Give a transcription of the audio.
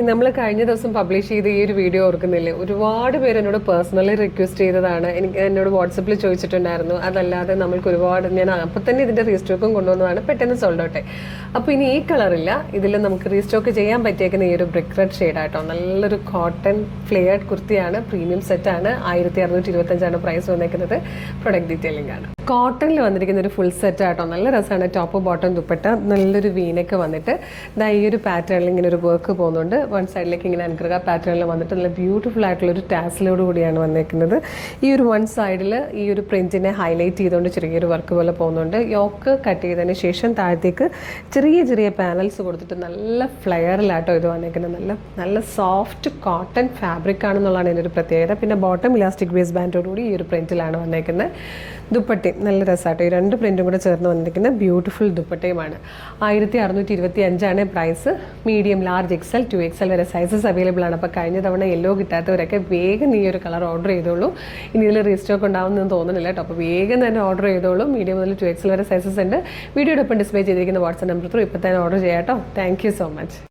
നമ്മൾ കഴിഞ്ഞ ദിവസം പബ്ലിഷ് ചെയ്ത ഈ ഒരു വീഡിയോ ഓർക്കുന്നില്ലേ, ഒരുപാട് പേര് എന്നോട് പേഴ്സണലി റിക്വസ്റ്റ് ചെയ്തതാണ്. എന്നോട് വാട്സപ്പിൽ ചോദിച്ചിട്ടുണ്ടായിരുന്നു. അതല്ലാതെ നമ്മൾക്ക് ഒരുപാട് ഞാൻ അപ്പം തന്നെ ഇതിൻ്റെ റീസ്റ്റോക്കും കൊണ്ടുവന്നതാണ്, പെട്ടെന്ന് സോൾഡ് ഔട്ടേ. അപ്പോൾ ഇനി ഈ കളറില്ല, ഇതിൽ നമുക്ക് റീസ്റ്റോക്ക് ചെയ്യാൻ പറ്റിയേക്കുന്ന ഈ ഒരു ബ്രിക്ക് റെഡ് ഷെയ്ഡായിട്ടോ. നല്ലൊരു കോട്ടൺ ഫ്ലെയർഡ് കുർത്തിയാണ്, പ്രീമിയം സെറ്റാണ്. 1625 പ്രൈസ് വന്നേക്കുന്നത്. പ്രൊഡക്റ്റ് ഡീറ്റെയിലിംഗ് ആണ്. കോട്ടണിൽ വന്നിരിക്കുന്ന ഒരു ഫുൾ സെറ്റ് ആട്ടോ. നല്ല രസമാണ്. ടോപ്പ് ബോട്ടം ദുപ്പട്ട, നല്ലൊരു വീനൊക്കെ വന്നിട്ട് ഈ ഒരു പാറ്റേണിൽ ഇങ്ങനെ ഒരു വർക്ക് പോകുന്നുണ്ട്. വൺ സൈഡിലേക്ക് ഇങ്ങനെ അൻകൃക പാറ്റേണിൽ വന്നിട്ട് നല്ല ബ്യൂട്ടിഫുൾ ആയിട്ടുള്ളൊരു ടാസിലോട് കൂടിയാണ് വന്നേക്കുന്നത്. ഈ ഒരു വൺ സൈഡിൽ ഈ ഒരു പ്രിൻറ്റിനെ ഹൈലൈറ്റ് ചെയ്തുകൊണ്ട് ചെറിയൊരു വർക്ക് പോലെ പോകുന്നുണ്ട്. യോക്ക് കട്ട് ചെയ്തതിന് ശേഷം താഴത്തേക്ക് ചെറിയ ചെറിയ പാനൽസ് കൊടുത്തിട്ട് നല്ല ഫ്ലെയറിലാട്ടോ ഇത് വന്നേക്കുന്നത്. നല്ല സോഫ്റ്റ് കോട്ടൺ ഫാബ്രിക് ആണെന്നുള്ളതാണ് ഇതിൻ്റെ ഒരു പ്രത്യേകത. പിന്നെ ബോട്ടം ഇലാസ്റ്റിക് വേസ്റ്റ് ബാൻഡോടുകൂടി ഈ ഒരു പ്രിൻറ്റിലാണ് വന്നേക്കുന്നത്. ദുപ്പട്ടയും നല്ല രസമാട്ടോ. ഈ രണ്ട് പ്രിൻറ്റും കൂടെ ചേർന്ന് വന്നിരിക്കുന്ന ബ്യൂട്ടിഫുൾ ദുപ്പട്ടയുമാണ്. 1625 price. Medium, large, XL, 2XL വരെ സൈസസ് അവൈലബിൾ ആണ്. അപ്പോൾ കഴിഞ്ഞ തവണ യെല്ലോ കിട്ടാത്തവരൊക്കെ വേഗം ഈ ഒരു കളർ ഓർഡർ ചെയ്തോളൂ. ഇനി ഇതിൽ റീസ്റ്റോക്ക് ഉണ്ടാവുമെന്ന് തോന്നുന്നില്ല കേട്ടോ. അപ്പോൾ വേഗം തന്നെ ഓർഡർ ചെയ്തോളൂ. മീഡിയം മുതൽ 2XL വരെ സൈസസ് ഉണ്ട്. വീഡിയോയുടെ ഒപ്പം ഡിസ്പ്ലേ ചെയ്തിരിക്കുന്ന വാട്സ്ആപ്പ് നമ്പർ ത്രൂ ഇപ്പോൾ തന്നെ ഓർഡർ ചെയ്യാം കേട്ടോ. Thank you so much.